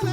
You're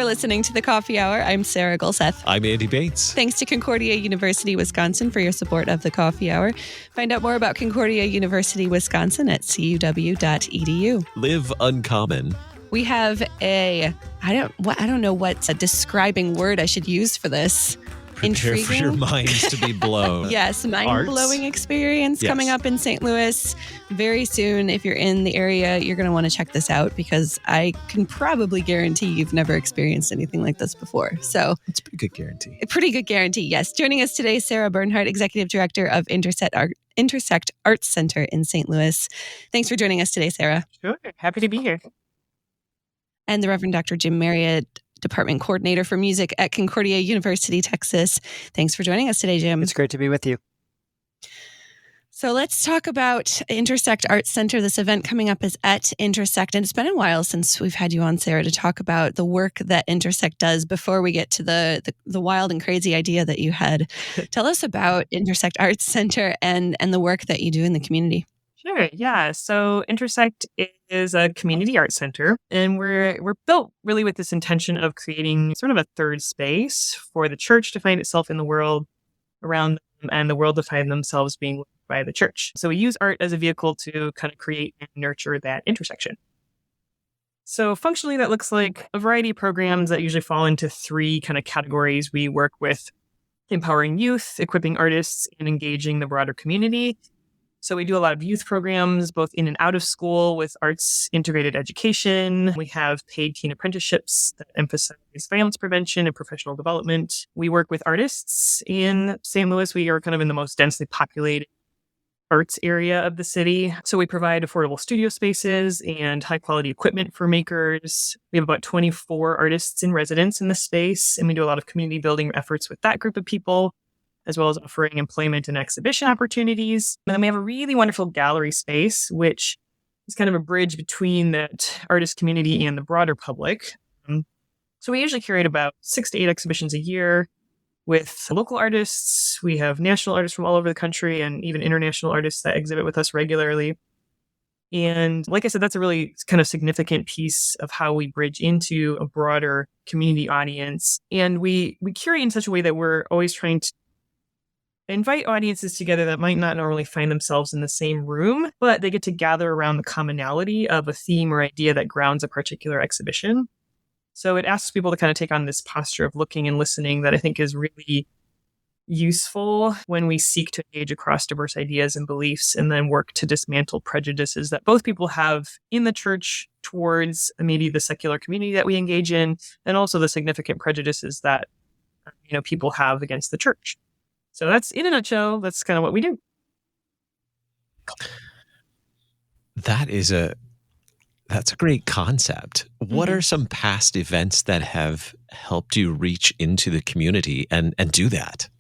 listening to The Coffee Hour. I'm Sarah Gulseth. I'm Andy Bates. Thanks to Concordia University, Wisconsin for your support of The Coffee Hour. Find out more about Concordia University, Wisconsin at cuw.edu. Live uncommon. We have I don't know what a describing word I should use for this. Prepare Intriguing. for your minds to be blown. Yes, mind-blowing experience coming up in St. Louis very soon. If you're in the area, you're going to want to check this out because I can probably guarantee you've never experienced anything like this before. So it's a pretty good guarantee. A pretty good guarantee, yes. Joining us today, Sarah Bernhardt, Executive Director of Intersect Arts Center in St. Louis. Thanks for joining us today, Sarah. Sure. Happy to be here. And the Reverend Dr. Jim Marriott, Department Coordinator for Music at Concordia University, Texas. Thanks for joining us today, Jim. It's great to be with you. So let's talk about Intersect Arts Center. This event coming up is at Intersect, and it's been a while since we've had you on, Sarah, to talk about the work that Intersect does before we get to the wild and crazy idea that you had. Tell us about Intersect Arts Center and the work that you do in the community. Sure. Yeah. So Intersect is a community arts center, and we're built really with this intention of creating sort of a third space for the church to find itself in the world around them and the world to find themselves being lived by the church. So we use art as a vehicle to kind of create and nurture that intersection. So functionally, that looks like a variety of programs that usually fall into three kind of categories. We work with empowering youth, equipping artists, and engaging the broader community. So we do a lot of youth programs, both in and out of school with arts integrated education. We have paid teen apprenticeships that emphasize violence prevention and professional development. We work with artists in St. Louis. We are kind of in the most densely populated arts area of the city. So we provide affordable studio spaces and high quality equipment for makers. We have about 24 artists in residence in the space, and we do a lot of community building efforts with that group of people, as well as offering employment and exhibition opportunities. And then we have a really wonderful gallery space, which is kind of a bridge between that artist community and the broader public. So we usually curate about 6 to 8 exhibitions a year with local artists. We have national artists from all over the country and even international artists that exhibit with us regularly. And like I said, that's a really kind of significant piece of how we bridge into a broader community audience. And we curate in such a way that we're always trying to invite audiences together that might not normally find themselves in the same room, but they get to gather around the commonality of a theme or idea that grounds a particular exhibition. So it asks people to kind of take on this posture of looking and listening that I think is really useful when we seek to engage across diverse ideas and beliefs and then work to dismantle prejudices that both people have in the church towards maybe the secular community that we engage in, and also the significant prejudices that people have against the church. So that's, in a nutshell, that's kind of what we do. That's a great concept. What are some past events that have helped you reach into the community and do that?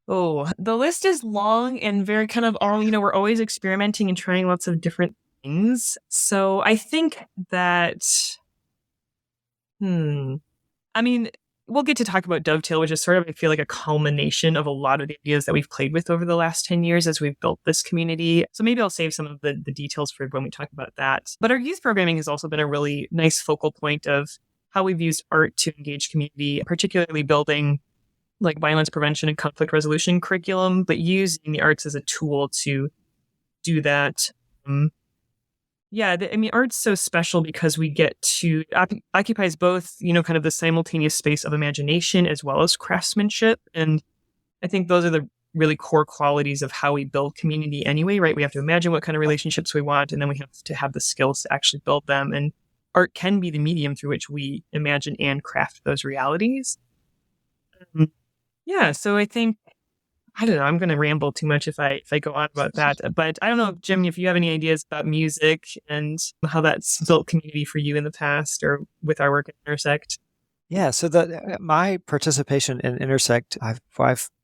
Oh, the list is long and very kind of all, we're always experimenting and trying lots of different things. So I think that, we'll get to talk about Dovetail, which is sort of, I feel like, a culmination of a lot of the ideas that we've played with over the last 10 years as we've built this community. So maybe I'll save some of the details for when we talk about that. But our youth programming has also been a really nice focal point of how we've used art to engage community, particularly building like violence prevention and conflict resolution curriculum, but using the arts as a tool to do that. Art's so special because we get to occupies both, kind of the simultaneous space of imagination as well as craftsmanship. And I think those are the really core qualities of how we build community anyway, right? We have to imagine what kind of relationships we want, and then we have to have the skills to actually build them. And art can be the medium through which we imagine and craft those realities. So I think, I don't know, I'm going to ramble too much if I go on about that. But I don't know, Jim, if you have any ideas about music and how that's built community for you in the past or with our work at Intersect. Yeah, so my participation in Intersect, I've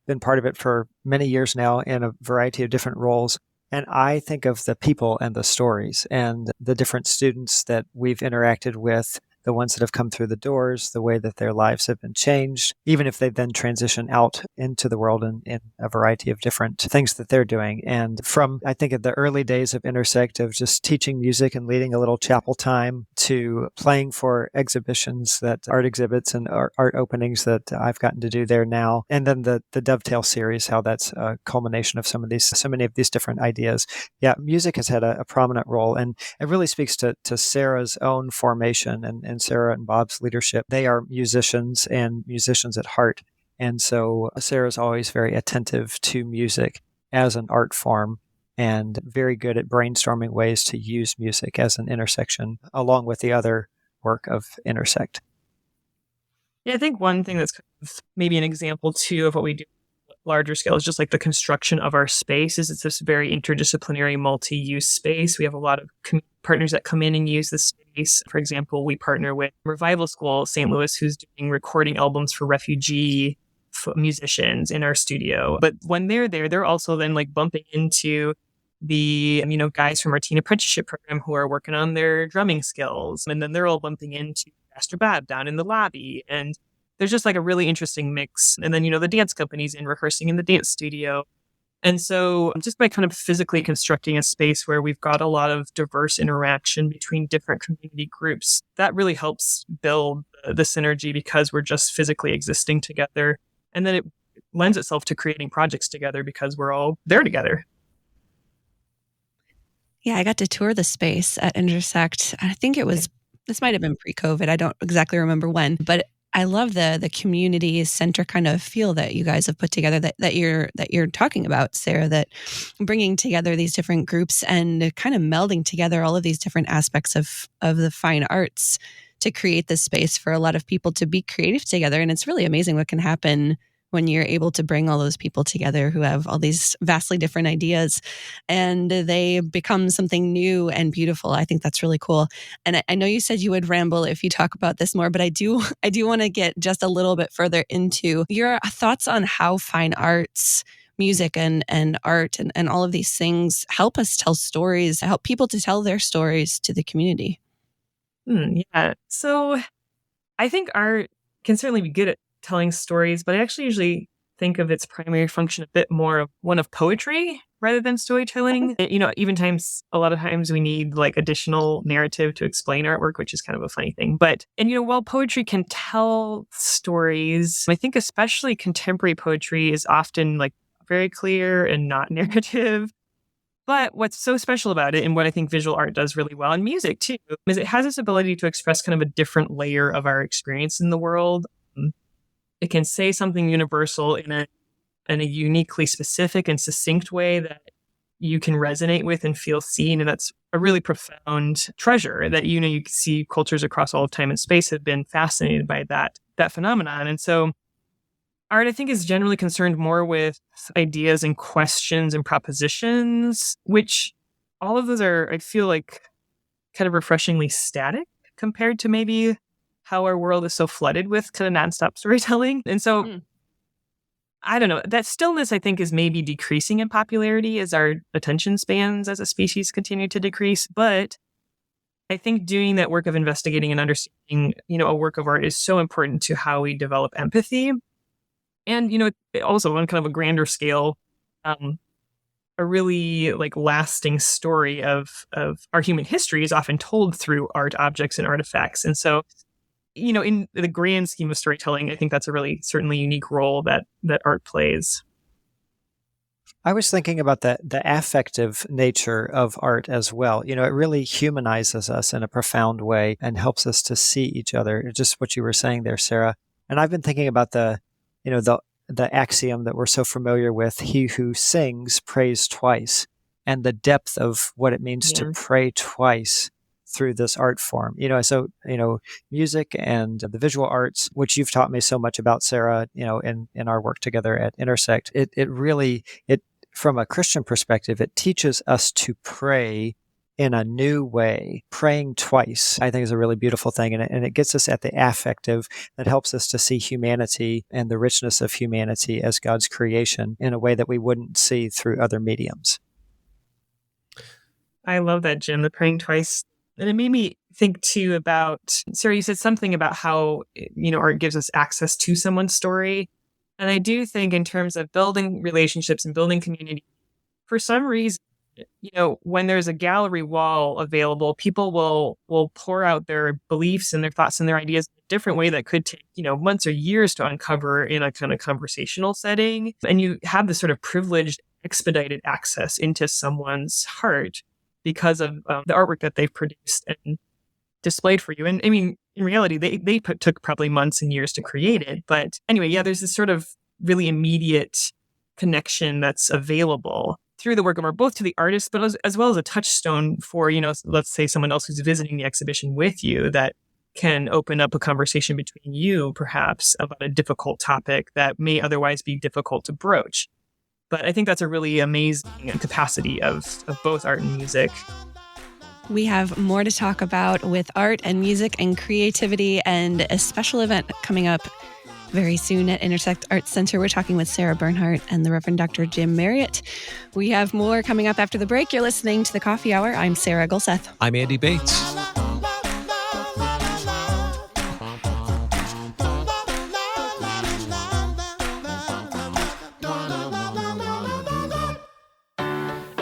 been part of it for many years now in a variety of different roles. And I think of the people and the stories and the different students that we've interacted with the ones that have come through the doors, the way that their lives have been changed, even if they then transition out into the world in a variety of different things that they're doing. And from, I think, at the early days of Intersect, of just teaching music and leading a little chapel time, to playing for exhibitions, that art exhibits and art openings that I've gotten to do there now. And then the Dovetail series, how that's a culmination of so many of these different ideas. Yeah, music has had a prominent role, and it really speaks to Sarah's own formation and Sarah and Bob's leadership. They are musicians and musicians at heart. And so Sarah's always very attentive to music as an art form and very good at brainstorming ways to use music as an intersection along with the other work of Intersect. Yeah, I think one thing that's kind of maybe an example too of what we do at larger scale is just like the construction of our space. Is it's this very interdisciplinary, multi-use space. We have a lot of partners that come in and use this space. For example, we partner with Revival School St. Louis, who's doing recording albums for refugee musicians in our studio. But when they're there, they're also then like bumping into the, guys from our teen apprenticeship program who are working on their drumming skills. And then they're all bumping into Pastor Bob down in the lobby. And there's just like a really interesting mix. And then, the dance companies in rehearsing in the dance studio. And so just by kind of physically constructing a space where we've got a lot of diverse interaction between different community groups, that really helps build the synergy because we're just physically existing together. And then it lends itself to creating projects together because we're all there together. Yeah, I got to tour the space at Intersect. I think this might have been pre-COVID. I don't exactly remember when, but I love the community center kind of feel that you guys have put together that you're talking about, Sarah, that bringing together these different groups and kind of melding together all of these different aspects of the fine arts to create this space for a lot of people to be creative together. And it's really amazing what can happen when you're able to bring all those people together who have all these vastly different ideas and they become something new and beautiful. I think that's really cool. And I know you said you would ramble if you talk about this more, but I do want to get just a little bit further into your thoughts on how fine arts, music and art and all of these things help us tell stories, help people to tell their stories to the community. Yeah. So I think art can certainly be good at telling stories, but I actually usually think of its primary function a bit more of one of poetry rather than storytelling. A lot of times we need like additional narrative to explain artwork, which is kind of a funny thing. But while poetry can tell stories, I think especially contemporary poetry is often like very clear and not narrative. But what's so special about it, and what I think visual art does really well, and music too, is it has this ability to express kind of a different layer of our experience in the world. It can say something universal in a uniquely specific and succinct way that you can resonate with and feel seen. And that's a really profound treasure that, you can see cultures across all of time and space have been fascinated by that phenomenon. And so art, I think, is generally concerned more with ideas and questions and propositions, which all of those are, I feel like, kind of refreshingly static compared to maybe how our world is so flooded with kind of nonstop storytelling. And so I don't know, that stillness I think is maybe decreasing in popularity as our attention spans as a species continue to decrease. But I think doing that work of investigating and understanding, a work of art is so important to how we develop empathy. And, also on kind of a grander scale, a really like lasting story of our human history is often told through art objects and artifacts. And so in the grand scheme of storytelling, I think that's a really certainly unique role that art plays. I was thinking about the affective nature of art as well. It really humanizes us in a profound way and helps us to see each other. Just what you were saying there, Sarah. And I've been thinking about the axiom that we're so familiar with: he who sings prays twice, and the depth of what it means to pray twice through this art form. So music and the visual arts, which you've taught me so much about, Sarah, in our work together at Intersect, it really, from a Christian perspective, it teaches us to pray in a new way. Praying twice, I think, is a really beautiful thing. And it gets us at the affective that helps us to see humanity and the richness of humanity as God's creation in a way that we wouldn't see through other mediums. I love that, Jim, the praying twice. And it made me think too about, Sarah, you said something about how, art gives us access to someone's story. And I do think in terms of building relationships and building community, for some reason, when there's a gallery wall available, people will pour out their beliefs and their thoughts and their ideas in a different way that could take, months or years to uncover in a kind of conversational setting. And you have this sort of privileged, expedited access into someone's heart because of the artwork that they've produced and displayed for you. And I mean, in reality, they took probably months and years to create it. But anyway, yeah, there's this sort of really immediate connection that's available through the work of art, both to the artist, but as well as a touchstone for, let's say someone else who's visiting the exhibition with you, that can open up a conversation between you, perhaps, about a difficult topic that may otherwise be difficult to broach. But I think that's a really amazing capacity of both art and music. We have more to talk about with art and music and creativity, and a special event coming up very soon at Intersect Arts Center. We're talking with Sarah Bernhardt and the Reverend Dr. Jim Marriott. We have more coming up after the break. You're listening to The Coffee Hour. I'm Sarah Gulseth. I'm Andy Bates.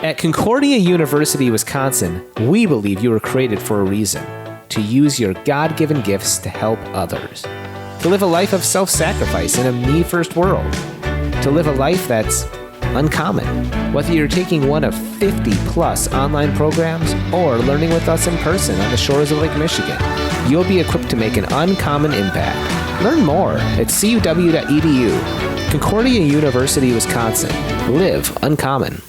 At Concordia University, Wisconsin, we believe you were created for a reason: to use your God-given gifts to help others, to live a life of self-sacrifice in a me-first world, to live a life that's uncommon. Whether you're taking one of 50-plus online programs or learning with us in person on the shores of Lake Michigan, you'll be equipped to make an uncommon impact. Learn more at cuw.edu. Concordia University, Wisconsin. Live uncommon.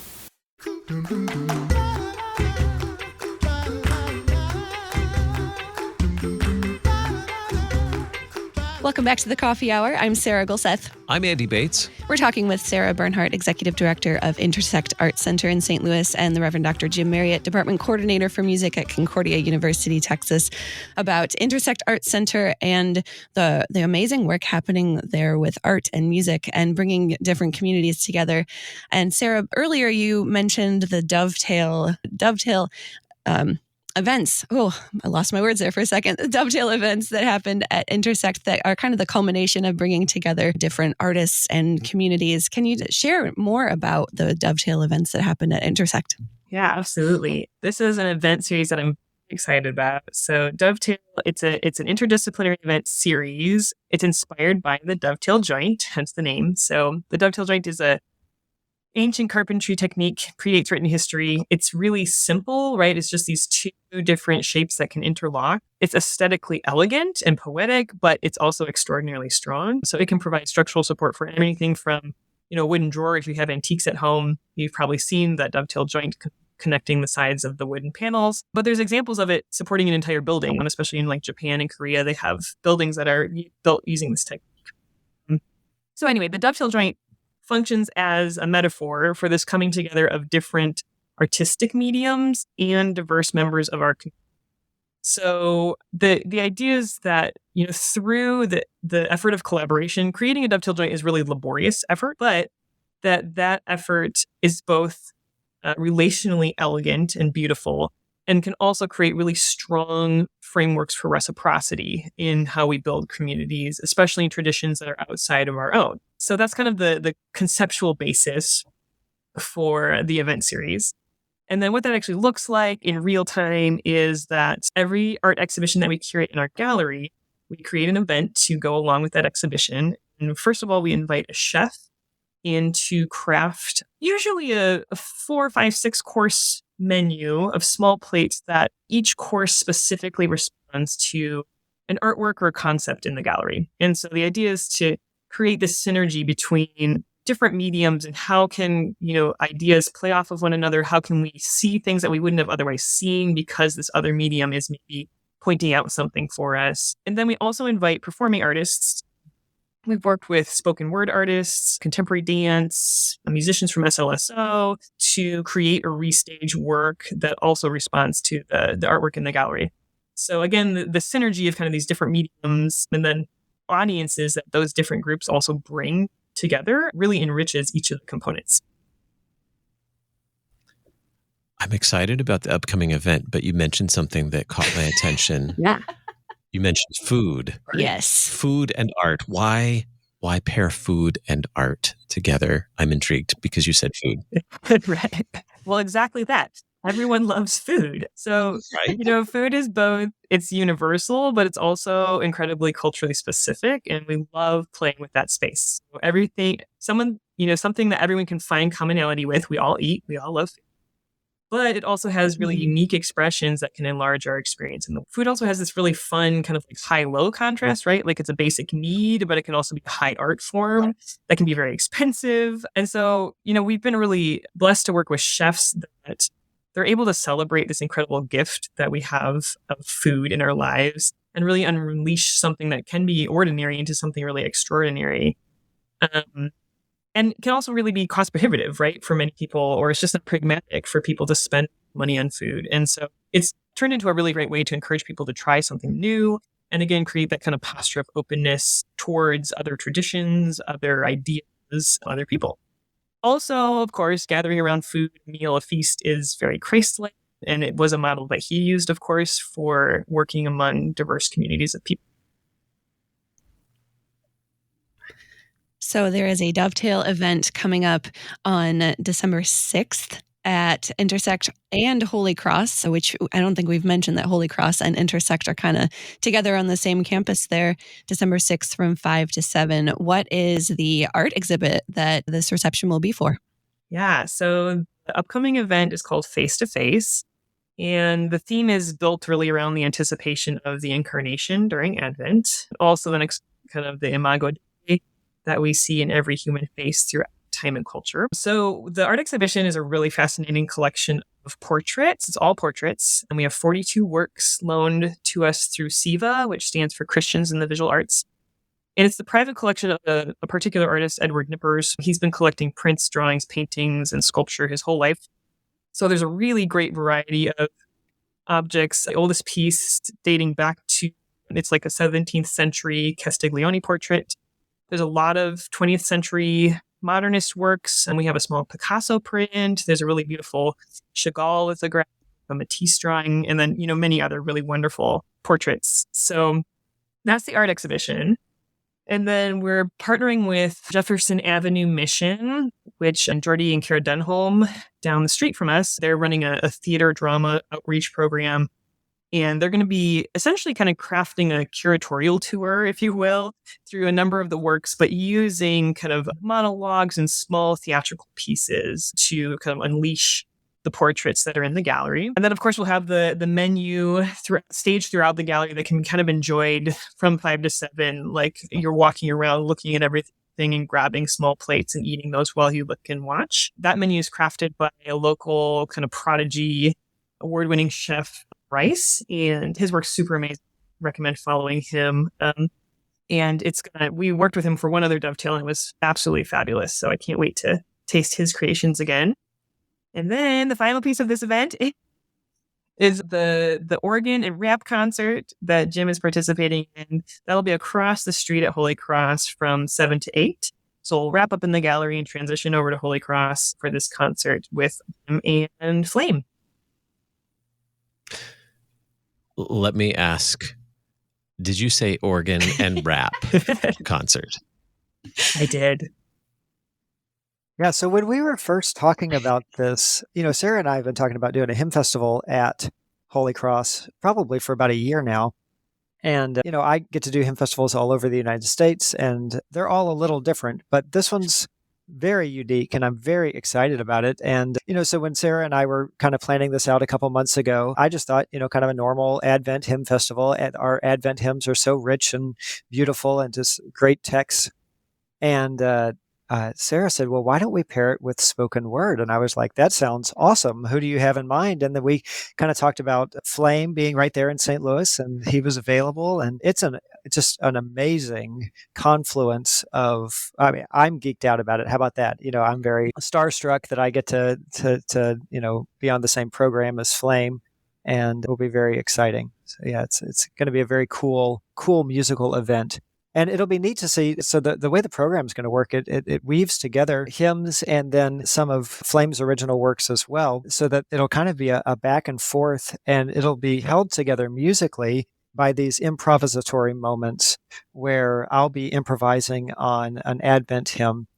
Welcome back to the Coffee Hour. I'm Sarah Gulseth. I'm Andy Bates. We're talking with Sarah Bernhardt, Executive Director of Intersect Arts Center in St. Louis, and the Reverend Dr. Jim Marriott, Department Coordinator for Music at Concordia University Texas, about Intersect Arts Center and the amazing work happening there with art and music and bringing different communities together. And Sarah, earlier you mentioned the Dovetail events. Oh, I lost my words there for a second. The Dovetail events that happened at Intersect that are kind of the culmination of bringing together different artists and communities. Can you share more about the Dovetail events that happened at Intersect? Yeah, absolutely. This is an event series that I'm excited about. So Dovetail, it's an interdisciplinary event series. It's inspired by the Dovetail joint, hence the name. So the Dovetail joint is a ancient carpentry technique, predates written history. It's really simple, right? It's just these two different shapes that can interlock. It's aesthetically elegant and poetic, but it's also extraordinarily strong. So it can provide structural support for anything from, a wooden drawer. If you have antiques at home, you've probably seen that Dovetail joint connecting the sides of the wooden panels. But there's examples of it supporting an entire building, and especially in like Japan and Korea, they have buildings that are built using this technique. So anyway, the Dovetail joint functions as a metaphor for this coming together of different artistic mediums and diverse members of our community. So the idea is that, through the effort of collaboration, creating a Dovetail joint is really a laborious effort, but that effort is both relationally elegant and beautiful, and can also create really strong frameworks for reciprocity in how we build communities, especially in traditions that are outside of our own. So that's kind of the conceptual basis for the event series. And then what that actually looks like in real time is that every art exhibition that we curate in our gallery, we create an event to go along with that exhibition. And first of all, we invite a chef in to craft usually a 4, 5, 6 course menu of small plates that each course specifically responds to an artwork or a concept in the gallery. And so the idea is to create this synergy between different mediums and how can, ideas play off of one another? How can we see things that we wouldn't have otherwise seen because this other medium is maybe pointing out something for us? And then we also invite performing artists. We've worked with spoken word artists, contemporary dance, musicians from SLSO to create or restage work that also responds to the artwork in the gallery. So again, the synergy of kind of these different mediums and then audiences that those different groups also bring together really enriches each of the components. I'm excited about the upcoming event, but you mentioned something that caught my attention. Yeah. You mentioned food. Yes. Food and art. Why pair food and art together? I'm intrigued because you said food. Right. Well, exactly that. Everyone loves food. So, Right? food is both, it's universal, but it's also incredibly culturally specific. And we love playing with that space. So everything, something that everyone can find commonality with. We all eat, we all love food. But it also has really unique expressions that can enlarge our experience. And the food also has this really fun kind of like high-low contrast, right? Like it's a basic need, but it can also be a high art form that can be very expensive. And so, we've been really blessed to work with chefs that they're able to celebrate this incredible gift that we have of food in our lives and really unleash something that can be ordinary into something really extraordinary. And can also really be cost prohibitive, right, for many people, or it's just not pragmatic for people to spend money on food. And so it's turned into a really great way to encourage people to try something new and, again, create that kind of posture of openness towards other traditions, other ideas, other people. Also, of course, gathering around food, meal, a feast is very Christ-like, and it was a model that he used, of course, for working among diverse communities of people. So there is a Dovetail event coming up on December 6th at Intersect and Holy Cross, which I don't think we've mentioned that Holy Cross and Intersect are kind of together on the same campus there, December 6th from 5 to 7. What is the art exhibit that this reception will be for? Yeah, so the upcoming event is called Face to Face, and the theme is built really around the anticipation of the incarnation during Advent, also the next kind of the Imago Dei that we see in every human face throughout time and culture. So the art exhibition is a really fascinating collection of portraits. It's all portraits, and we have 42 works loaned to us through SIVA, which stands for Christians in the Visual Arts. And it's the private collection of a particular artist, Edward Nippers. He's been collecting prints, drawings, paintings, and sculpture his whole life. So there's a really great variety of objects. The oldest piece dating back to, it's like a 17th century Castiglione portrait. There's a lot of 20th century modernist works, and we have a small Picasso print. There's a really beautiful Chagall lithograph, a Matisse drawing, and then, many other really wonderful portraits. So that's the art exhibition. And then we're partnering with Jefferson Avenue Mission, which Jordy and Kara Dunholm down the street from us, they're running a theater drama outreach program. And they're going to be essentially kind of crafting a curatorial tour, if you will, through a number of the works, but using kind of monologues and small theatrical pieces to kind of unleash the portraits that are in the gallery. And then, of course, we'll have the menu staged throughout the gallery that can be kind of enjoyed from 5 to 7. Like you're walking around looking at everything and grabbing small plates and eating those while you look and watch. That menu is crafted by a local kind of prodigy, award-winning chef, Rice, and his work's super amazing. Recommend following him. And we worked with him for one other Dovetail, and it was absolutely fabulous. So I can't wait to taste his creations again. And then the final piece of this event is the organ and rap concert that Jim is participating in. That'll be across the street at Holy Cross from 7 to 8. So we'll wrap up in the gallery and transition over to Holy Cross for this concert with Jim and Flame. Let me ask, did you say organ and rap concert? I did. Yeah, so when we were first talking about this, Sarah and I have been talking about doing a hymn festival at Holy Cross probably for about a year now. And, I get to do hymn festivals all over the United States, and they're all a little different, but this one's very unique, and I'm very excited about it. And, so when Sarah and I were kind of planning this out a couple months ago, I just thought, kind of a normal Advent hymn festival. Our Advent hymns are so rich and beautiful and just great texts. And Sarah said, well, why don't we pair it with spoken word? And I was like, that sounds awesome. Who do you have in mind? And then we kind of talked about Flame being right there in St. Louis, and he was available. And it's just an amazing confluence of, I'm geeked out about it. How about that? I'm very starstruck that I get to be on the same program as Flame, and it will be very exciting. So yeah, it's going to be a very cool musical event. And it'll be neat to see. So the way the program is going to work, it weaves together hymns and then some of Flame's original works as well, so that it'll kind of be a back and forth, and it'll be held together musically by these improvisatory moments where I'll be improvising on an Advent hymn,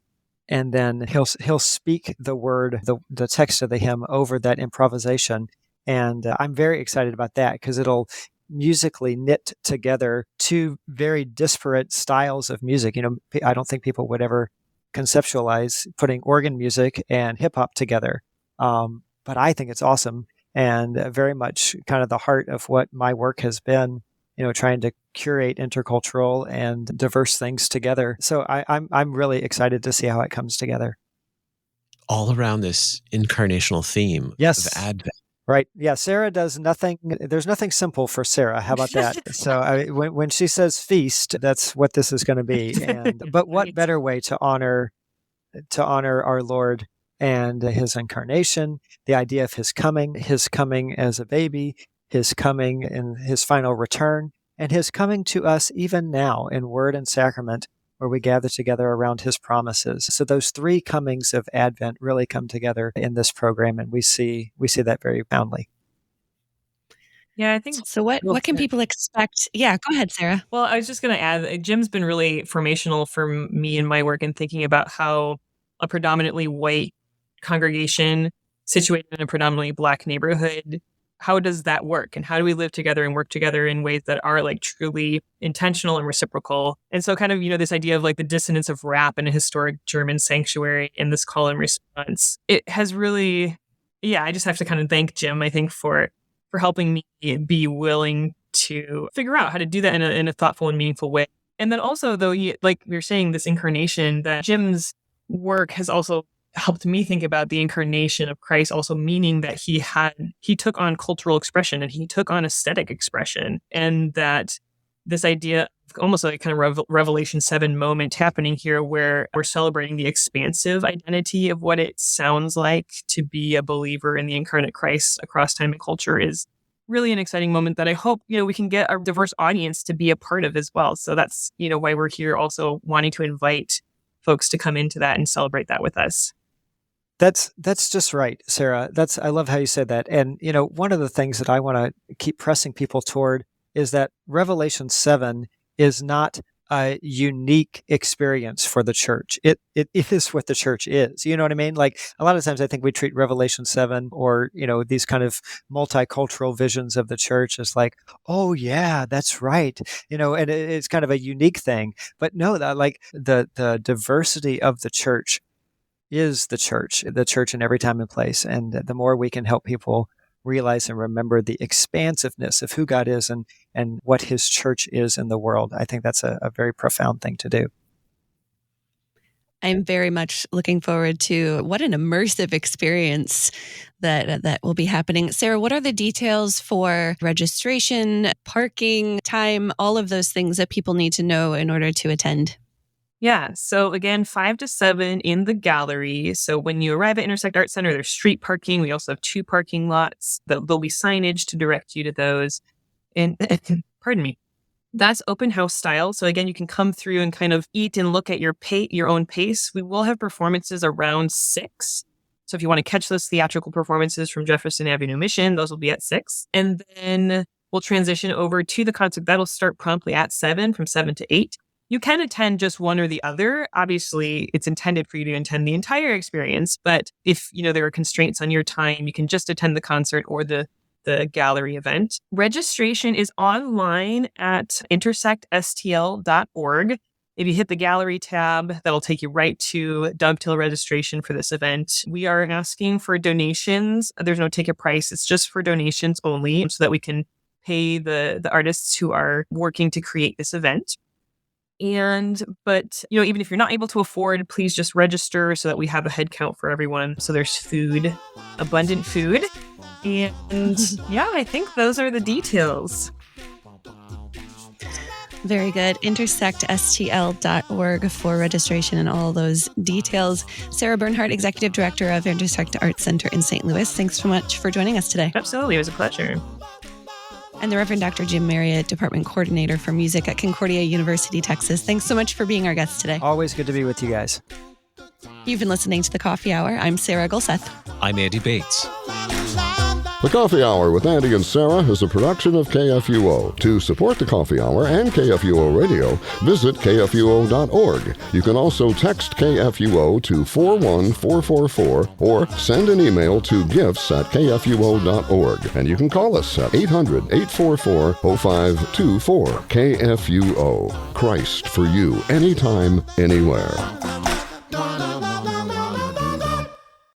and then he'll speak the word, the text of the hymn over that improvisation. And I'm very excited about that because it'll musically knit together two very disparate styles of music. I don't think people would ever conceptualize putting organ music and hip hop together. But I think it's awesome, and very much kind of the heart of what my work has been, trying to curate intercultural and diverse things together. So I'm really excited to see how it comes together. All around this incarnational theme Yes. of Advent. Right. Yeah. Sarah does nothing. There's nothing simple for Sarah. How about that? So when she says feast, that's what this is going to be. But what better way to honor our Lord and his incarnation, the idea of his coming as a baby, his coming in his final return, and his coming to us even now in word and sacrament, where we gather together around his promises. So those three comings of Advent really come together in this program, and we see that very profoundly. Yeah, I think. So what can people expect? Yeah, go ahead, Sarah. Well, I was just going to add, Jim's been really formational for me in my work in thinking about how a predominantly white congregation situated in a predominantly Black neighborhood, how does that work? And how do we live together and work together in ways that are like truly intentional and reciprocal? And so kind of, this idea of like the dissonance of rap in a historic German sanctuary in this call and response, it has really, I just have to kind of thank Jim, I think, for helping me be willing to figure out how to do that in a thoughtful and meaningful way. And then also, though, like we were saying, this incarnation, that Jim's work has also helped me think about the incarnation of Christ, also meaning that he took on cultural expression and he took on aesthetic expression, and that this idea of almost like kind of Revelation 7 moment happening here, where we're celebrating the expansive identity of what it sounds like to be a believer in the incarnate Christ across time and culture, is really an exciting moment that I hope, we can get a diverse audience to be a part of as well. So that's, why we're here, also wanting to invite folks to come into that and celebrate that with us. That's just right, Sarah. I love how you said that. And, one of the things that I want to keep pressing people toward is that Revelation 7 is not a unique experience for the church. It is what the church is. You know what I mean? Like, a lot of times I think we treat Revelation 7 or, these kind of multicultural visions of the church as like, oh yeah, that's right. And it's kind of a unique thing. But no, that like the diversity of the church is the church in every time and place. And the more we can help people realize and remember the expansiveness of who God is and what his church is in the world, I think that's a very profound thing to do. I'm very much looking forward to what an immersive experience that will be happening. Sarah, what are the details for registration, parking, time, all of those things that people need to know in order to attend? Yeah. So again, 5 to 7 in the gallery. So when you arrive at Intersect Arts Center, there's street parking. We also have 2 parking lots. There'll be signage to direct you to those. And pardon me, that's open house style. So again, you can come through and kind of eat and look at your own pace. We will have performances around 6. So if you want to catch those theatrical performances from Jefferson Avenue Mission, those will be at 6. And then we'll transition over to the concert. That'll start promptly at 7, from 7 to 8. You can attend just one or the other. Obviously, it's intended for you to attend the entire experience. But if there are constraints on your time, you can just attend the concert or the gallery event. Registration is online at intersectstl.org. If you hit the gallery tab, that'll take you right to Dovetail registration for this event. We are asking for donations. There's no ticket price. It's just for donations only, so that we can pay the artists who are working to create this event. But even if you're not able to afford, please just register so that we have a head count for everyone. So there's food, abundant food. And I think those are the details. Very good. intersectstl.org for registration and all those details. Sarah Bernhardt, Executive Director of Intersect Arts Center in St. Louis. Thanks so much for joining us today. Absolutely. It was a pleasure. and the Reverend Dr. Jim Marriott, Department Coordinator for Music at Concordia University, Texas. Thanks so much for being our guest today. Always good to be with you guys. You've been listening to The Coffee Hour. I'm Sarah Gulseth. I'm Andy Bates. The Coffee Hour with Andy and Sarah is a production of KFUO. To support The Coffee Hour and KFUO Radio, visit kfuo.org. You can also text KFUO to 41444 or send an email to gifts@kfuo.org. And you can call us at 800-844-0524. KFUO. Christ for you, anytime, anywhere.